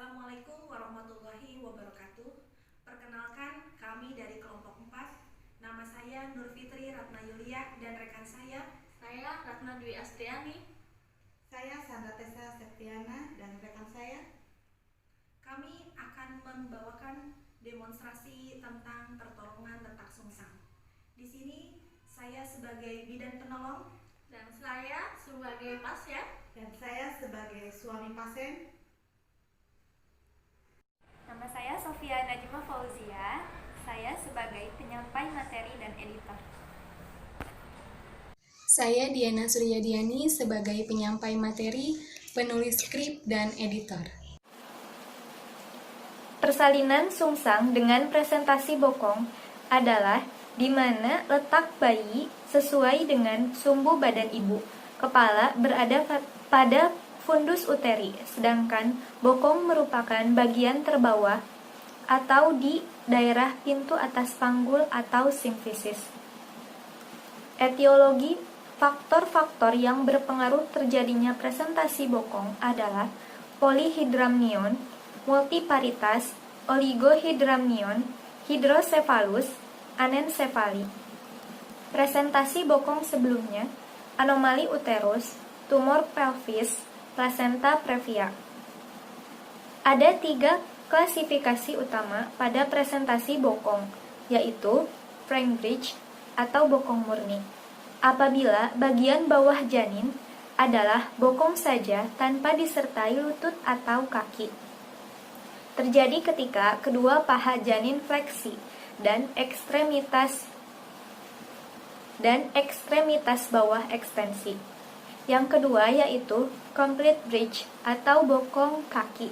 Assalamualaikum warahmatullahi wabarakatuh. Perkenalkan, kami dari kelompok 4. Nama saya Nur Fitri Ratna Yulia dan rekan saya Ratna Dwi Astriani. Saya Sandra Tessa Septiana dan rekan saya. Kami akan membawakan demonstrasi tentang pertolongan letak sungsang. Di sini saya sebagai bidan penolong Dan saya sebagai pasien. Dan saya sebagai suami pasien. Nama saya Sofia Najma Fauzia. Saya sebagai penyampai materi dan editor. Saya Diana Suryadiani sebagai penyampai materi, penulis skrip, dan editor. Persalinan sungsang dengan presentasi bokong adalah di mana letak bayi sesuai dengan sumbu badan ibu. Kepala berada pada fundus uteri, sedangkan bokong merupakan bagian terbawah atau di daerah pintu atas panggul atau simfisis. Etiologi faktor-faktor yang berpengaruh terjadinya presentasi bokong adalah polihidramnion, multiparitas, oligohidramnion, hidrosefalus, anencefali. Presentasi bokong sebelumnya, anomali uterus, tumor pelvis, plasenta previa. Ada 3 klasifikasi utama pada presentasi bokong, yaitu Frank-Bridge atau bokong murni. Apabila bagian bawah janin adalah bokong saja tanpa disertai lutut atau kaki. Terjadi ketika kedua paha janin fleksi dan ekstremitas bawah ekstensi. Yang kedua yaitu complete bridge atau bokong kaki,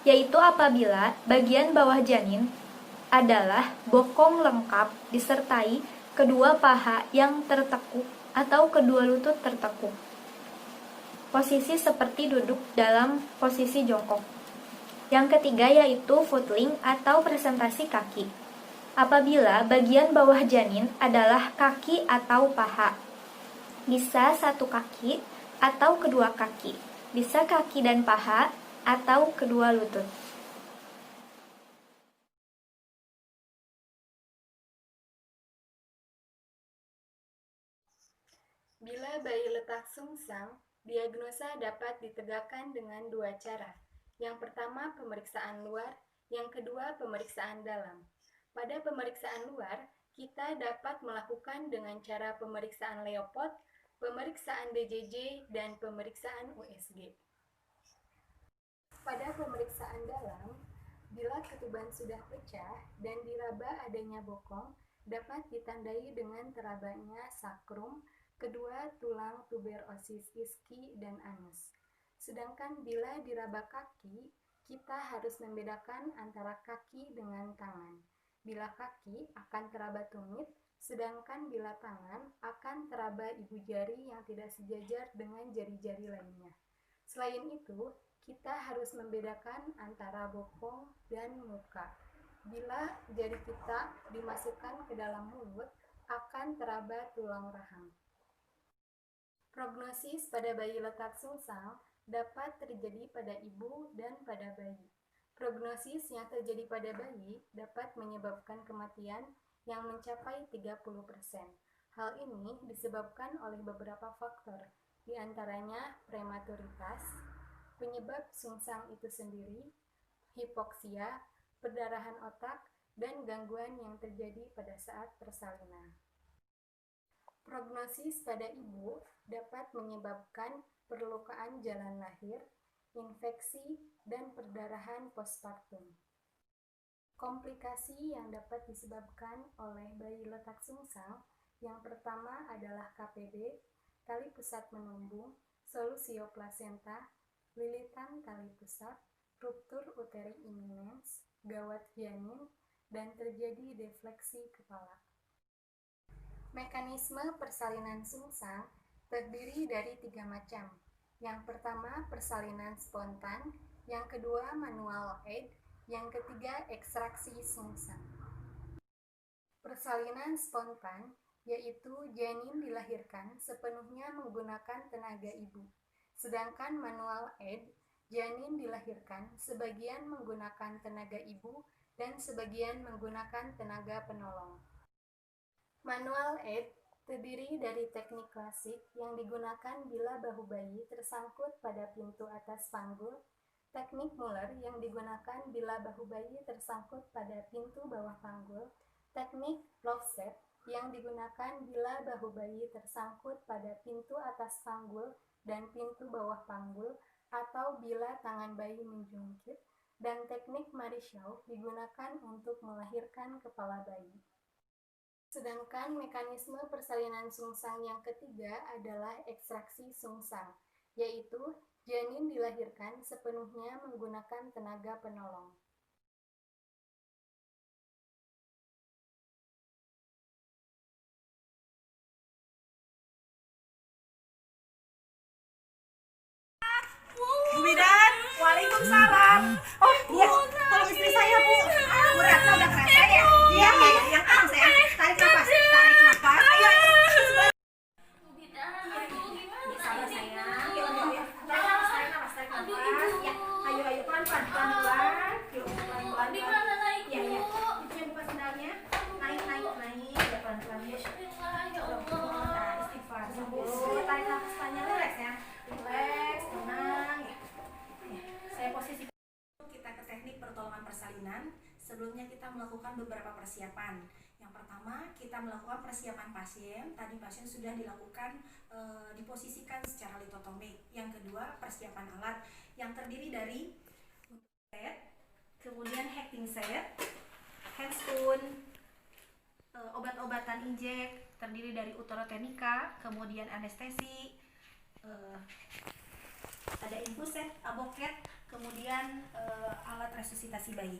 yaitu apabila bagian bawah janin adalah bokong lengkap disertai kedua paha yang tertekuk atau kedua lutut tertekuk. Posisi seperti duduk dalam posisi jongkok. Yang ketiga yaitu footling atau presentasi kaki. Apabila bagian bawah janin adalah kaki atau paha. Bisa satu kaki atau kedua kaki. Bisa kaki dan paha atau kedua lutut. Bila bayi letak sungsang, diagnosa dapat ditegakkan dengan 2 cara. Yang pertama, pemeriksaan luar, yang kedua, pemeriksaan dalam. Pada pemeriksaan luar, kita dapat melakukan dengan cara pemeriksaan Leopold, pemeriksaan BJJ, dan pemeriksaan USG. Pada pemeriksaan dalam, bila ketuban sudah pecah dan diraba adanya bokong, dapat ditandai dengan terabanya sakrum, kedua tulang tuberosis iski dan anus. Sedangkan bila diraba kaki, kita harus membedakan antara kaki dengan tangan. Bila kaki akan teraba tumit, sedangkan bila tangan akan teraba ibu jari yang tidak sejajar dengan jari-jari lainnya. Selain itu, kita harus membedakan antara bokong dan muka. Bila jari kita dimasukkan ke dalam mulut, akan teraba tulang rahang. Prognosis pada bayi letak sungsang dapat terjadi pada ibu dan pada bayi. Prognosis yang terjadi pada bayi dapat menyebabkan kematian yang mencapai 30%. Hal ini disebabkan oleh beberapa faktor, di antaranya prematuritas, penyebab sungsang itu sendiri, hipoksia, perdarahan otak, dan gangguan yang terjadi pada saat persalinan. Prognosis pada ibu dapat menyebabkan perlukaan jalan lahir, infeksi, dan perdarahan postpartum. Komplikasi yang dapat disebabkan oleh bayi letak sungsang yang pertama adalah KPD, tali pusat menumbung, solusio plasenta, lilitan tali pusat, ruptur uteri imminens, gawat janin, dan terjadi defleksi kepala. Mekanisme persalinan sungsang terdiri dari 3 macam. Yang pertama persalinan spontan, yang kedua manual aid, yang ketiga ekstraksi sungsang. Persalinan spontan yaitu janin dilahirkan sepenuhnya menggunakan tenaga ibu. Sedangkan manual aid, Janin dilahirkan sebagian menggunakan tenaga ibu dan sebagian menggunakan tenaga penolong. Manual aid terdiri dari teknik klasik yang digunakan bila bahu bayi tersangkut pada pintu atas panggul, teknik Muller yang digunakan bila bahu bayi tersangkut pada pintu bawah panggul, teknik Lovset yang digunakan bila bahu bayi tersangkut pada pintu atas panggul dan pintu bawah panggul atau bila tangan bayi menjungkit, dan teknik Marischal digunakan untuk melahirkan kepala bayi. Sedangkan mekanisme persalinan sungsang yang ketiga adalah ekstraksi sungsang, yaitu janin dilahirkan sepenuhnya menggunakan tenaga penolong. Bu Bidan, waalaikumsalam. Oh iya, tolong istri saya Bu. Bu Ratna udah kerasa ya? Iya, yang kanan saya. Tarik nafas, tarik nafas. Ayo, Bidan, aduh gimana sabar ini? sayang. Yuk, tarik nafas, tarik nafas, tarik nafas. Ya, ayo, pelan-pelan, pelan-pelan. Yuk, pelan-pelan. Di mana naik, Iya, iya. Bu? Itu yang buka sendalnya. Naik. Ya, pelan-pelan ya. Bismillah, ya Nah, Allah. istighfar. Tarik nafas panjang, relax ya. Relax, tenang. Ya, saya posisi. Kita ke teknik pertolongan persalinan. Sebelumnya kita melakukan beberapa persiapan. Yang pertama, kita melakukan persiapan pasien. Tadi pasien sudah dilakukan diposisikan secara litotomik. Yang kedua, persiapan alat yang terdiri dari set, kemudian hacking set, handspoon, obat-obatan injek terdiri dari uterotenika, kemudian anestesi, ada infuset, aboket, kemudian alat resusitasi bayi.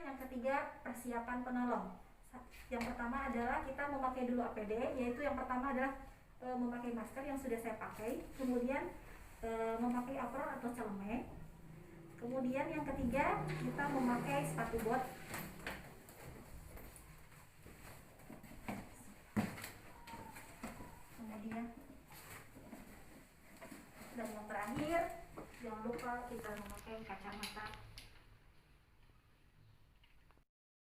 Yang ketiga, persiapan penolong. Yang pertama adalah kita memakai dulu APD, yaitu yang pertama adalah memakai masker yang sudah saya pakai, kemudian memakai apron atau celemek. Kemudian yang ketiga, kita memakai sepatu bot. Kemudian dan yang terakhir, jangan lupa kita memakai kacamata.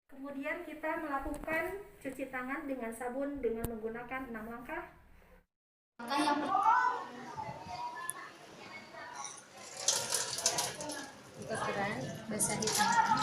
Kemudian kita melakukan cuci tangan dengan sabun dengan menggunakan 6 langkah. Langkah yang Buka keran, basahi tangan.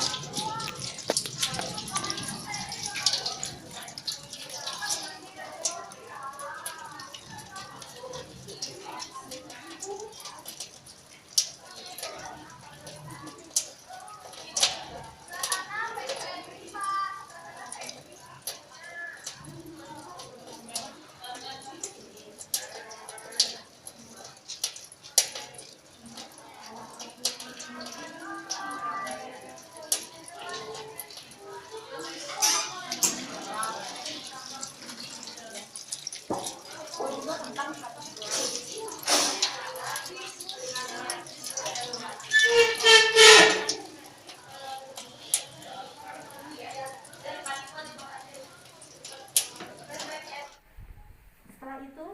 Setelah itu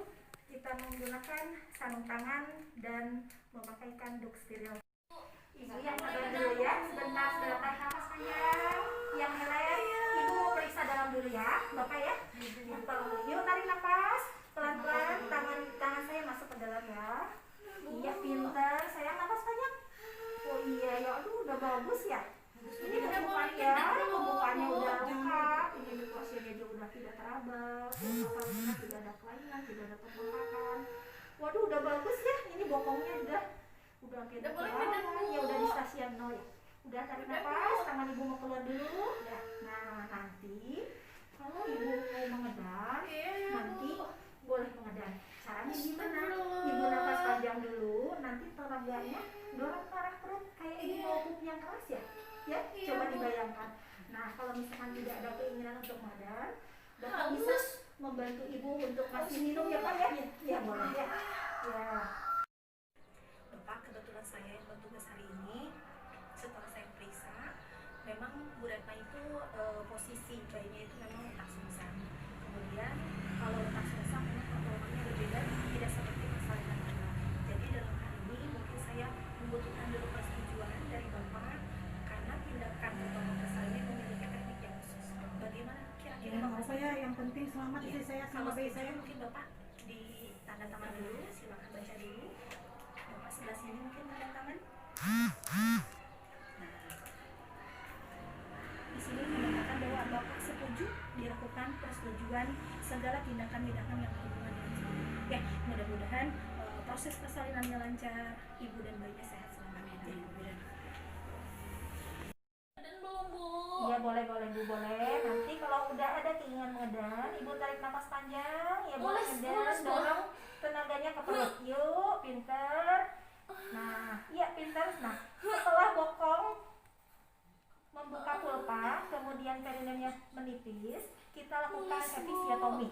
kita menggunakan sarung tangan dan memakaikan duk steril. Ibu yang sabar dulu ya, sebentar tarik nafas sayang. Yang melek, ibu mau periksa dalam dulu ya, bapak ya. Yuk tarik nafas, pelan-pelan, tangan saya masuk ke dalam ya. Iya pintar, sayang nafas banyak. Oh iya ya, aduh udah bagus ya. Ini pembukanya udah lengkap, ini pasirnya juga udah tidak teraba, salinan tidak ada kelainan, tidak ada pembengkakan. Waduh, udah bagus ya, ini bokongnya udah hampir Udah boleh keluar. minum, Bu. Ya udah di stasiun 0 ya. Udah tarik Udah, nafas, Bu. tangan ibu mau keluar dulu. Ya. Nah, nanti kalau ibu mau mengedar, Iya, nanti Bu. boleh mengedar. Caranya gimana? Astagfirullah. Ibu nafas panjang dulu, nanti tenaganya dorong ke arah perut kayak ibu mau pup yang keras ya. Ya, Iya, coba Bu. dibayangkan. Nah, kalau misalkan tidak ada keinginan untuk mengedar, Bapak Haus. bisa membantu ibu untuk kasih minum ya Pak ya? Iya, boleh ya. Ya. Bapak, kebetulan saya yang bertugas hari ini. Setelah saya periksa, memang Bu Retna itu posisi bayinya itu memang letak sungsang. Kemudian kalau letak sungsang memang pertolongannya berbeda, tidak seperti persalinan anak. Jadi dalam hal ini mungkin saya membutuhkan dulu persetujuan dari Bapak karena tindakan pertolongan persalinan memiliki teknik yang khusus. Bagaimana kira-kira Ya, Bapak apa ya, yang penting selamat Iya. istri saya Kalau sama bayi setuju saya. mungkin Bapak di tanda tangan dulu, silakan baca dulu. Bapak sebelah sini mungkin tanda tangan. Nah, di sini menyatakan bahwa Bapak setuju dilakukan persetujuan segala tindakan-tindakan yang berhubungan dengan salinan. Ya, mudah-mudahan proses persalinannya lancar, ibu dan bayinya sehat selamanya. Ya, mudah-mudahan. Dan belum, Bu. Iya, boleh Bu, boleh. Nanti kalau udah ada keinginan mengedar, ibu tarik napas panjang, ya boleh Mules, ngedar, mules, Bu. dorong tenaganya ke perut. Yuk, pinter. Nah, iya pinter. Nah, setelah bokong membuka pulpa, kemudian perineumnya menipis, kita lakukan Mules, Bu. episiotomi.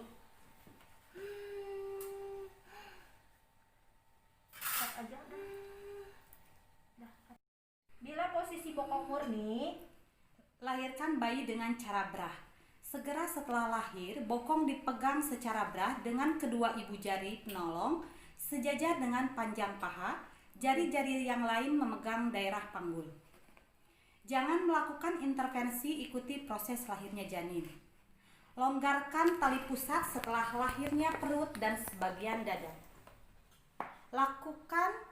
Cut aja udah. Dah, cut. Bila posisi bokong murni, Lahirkan bayi dengan cara brah. Segera setelah lahir, bokong dipegang secara brah dengan kedua ibu jari penolong sejajar dengan panjang paha, jari-jari yang lain memegang daerah panggul. Jangan melakukan intervensi, ikuti proses lahirnya janin. Longgarkan tali pusat setelah lahirnya perut dan sebagian dada. Lakukan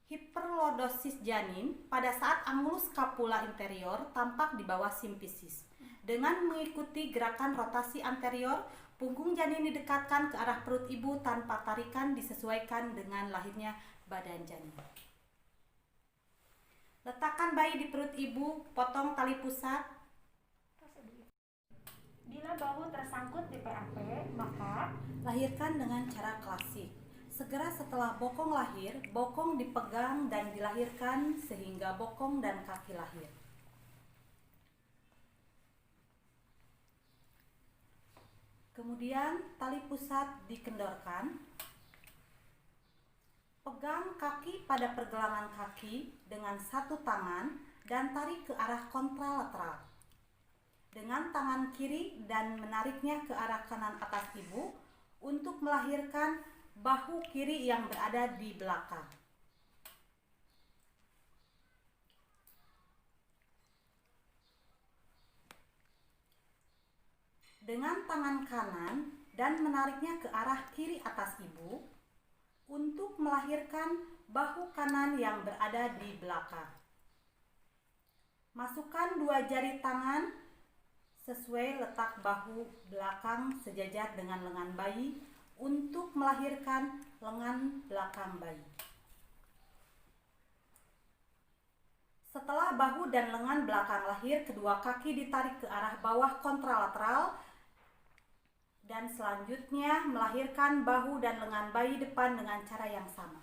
hiperlordosis janin pada saat angulus scapula inferior tampak di bawah simfisis. Dengan mengikuti gerakan rotasi anterior, punggung janin didekatkan ke arah perut ibu tanpa tarikan disesuaikan dengan lahirnya badan janin. Letakkan bayi di perut ibu, potong tali pusat. bila bahu tersangkut di PAP, maka Lahirkan dengan cara klasik. Segera setelah bokong lahir, bokong dipegang dan dilahirkan sehingga bokong dan kaki lahir. Kemudian tali pusat dikendorkan. Pegang kaki pada pergelangan kaki dengan satu tangan dan tarik ke arah kontralateral. Dengan tangan kiri dan menariknya ke arah kanan atas ibu untuk melahirkan bahu kiri yang berada di belakang. Dengan tangan kanan dan menariknya ke arah kiri atas ibu untuk melahirkan bahu kanan yang berada di belakang. Masukkan dua jari tangan sesuai letak bahu belakang sejajar dengan lengan bayi untuk melahirkan lengan belakang bayi. Setelah bahu dan lengan belakang lahir, kedua kaki ditarik ke arah bawah kontralateral dan selanjutnya melahirkan bahu dan lengan bayi depan dengan cara yang sama.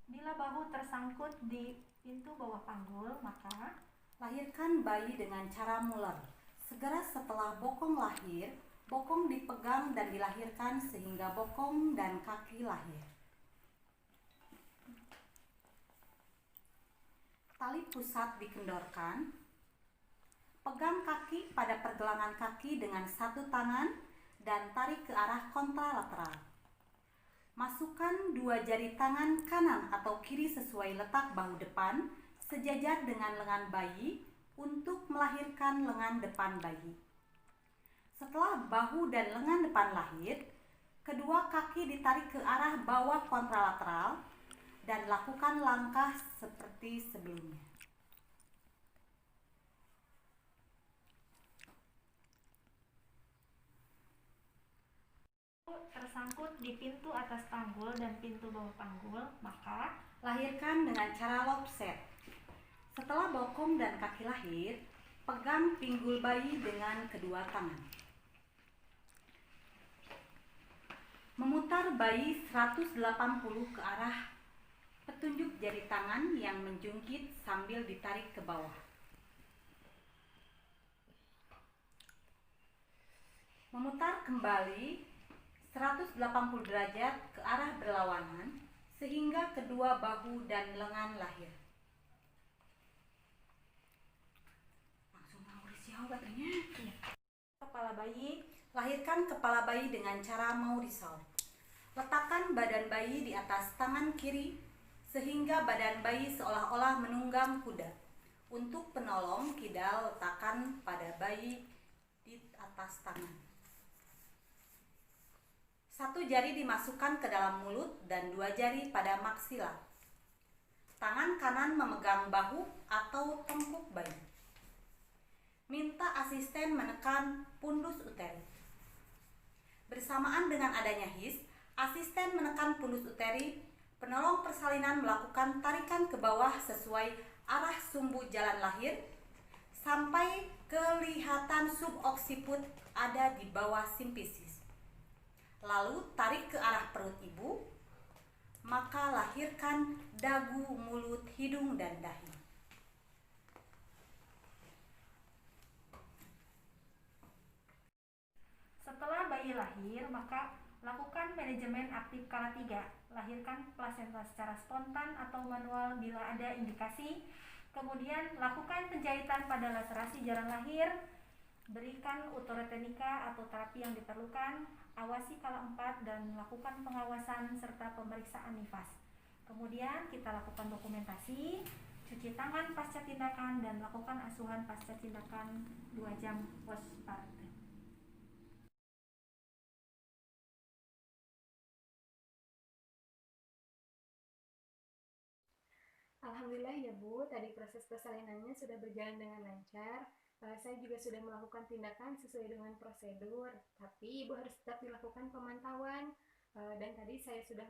bila bahu tersangkut di pintu bawah panggul, maka Lahirkan bayi dengan cara Muller. Segera setelah bokong lahir, bokong dipegang dan dilahirkan sehingga bokong dan kaki lahir. Tali pusat dikendorkan. Pegang kaki pada pergelangan kaki dengan satu tangan dan tarik ke arah kontralateral. Masukkan dua jari tangan kanan atau kiri sesuai letak bahu depan sejajar dengan lengan bayi untuk melahirkan lengan depan bayi. Setelah bahu dan lengan depan lahir, kedua kaki ditarik ke arah bawah kontralateral dan lakukan langkah seperti sebelumnya. tersangkut di pintu atas panggul dan pintu bawah panggul, maka lahirkan dengan cara lopset. Setelah bokong dan kaki lahir, pegang pinggul bayi dengan kedua tangan. Memutar bayi 180 ke arah petunjuk jari tangan yang menjungkit sambil ditarik ke bawah. Memutar kembali 180 derajat ke arah berlawanan sehingga kedua bahu dan lengan lahir. Langsung mau risau katanya. kepala bayi. Lahirkan kepala bayi dengan cara mau risau. Letakkan badan bayi di atas tangan kiri sehingga badan bayi seolah-olah menunggang kuda. Untuk penolong, kidal letakkan pada bayi di atas tangan. Satu jari dimasukkan ke dalam mulut dan dua jari pada maksila. Tangan kanan memegang bahu atau tengkuk bayi. Minta asisten menekan pundus uteri. Bersamaan dengan adanya his, asisten menekan pundus uteri, penolong persalinan melakukan tarikan ke bawah sesuai arah sumbu jalan lahir sampai kelihatan suboksiput ada di bawah simfisis. Lalu tarik ke arah perut ibu, maka lahirkan dagu, mulut, hidung, dan dahi. Setelah bayi lahir, maka lakukan manajemen aktif kala 3. Lahirkan plasenta secara spontan atau manual bila ada indikasi. Kemudian lakukan penjahitan pada laserasi jalan lahir. Berikan uterotenika atau terapi yang diperlukan. Awasi kala 4 dan lakukan pengawasan serta pemeriksaan nifas. Kemudian kita lakukan dokumentasi, cuci tangan pasca tindakan, dan lakukan asuhan pasca tindakan 2 jam postpartum. Alhamdulillah ya Bu, tadi proses persalinannya sudah berjalan dengan lancar. Saya juga sudah melakukan tindakan sesuai dengan prosedur, tapi Ibu harus tetap dilakukan pemantauan. Dan tadi saya sudah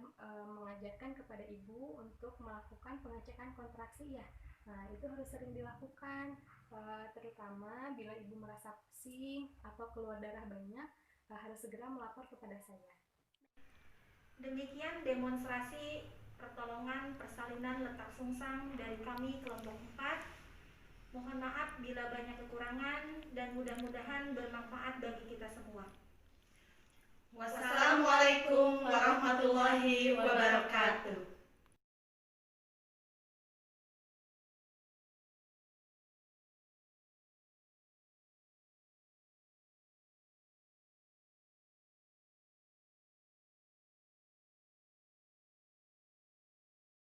mengajarkan kepada Ibu untuk melakukan pengecekan kontraksi ya. Nah, itu harus sering dilakukan, terutama bila Ibu merasa pusing atau keluar darah banyak, harus segera melapor kepada saya. Demikian demonstrasi pertolongan persalinan letak sungsang dari kami kelompok 4. Mohon maaf bila banyak kekurangan dan mudah-mudahan bermanfaat bagi kita semua. Wassalamualaikum warahmatullahi wabarakatuh.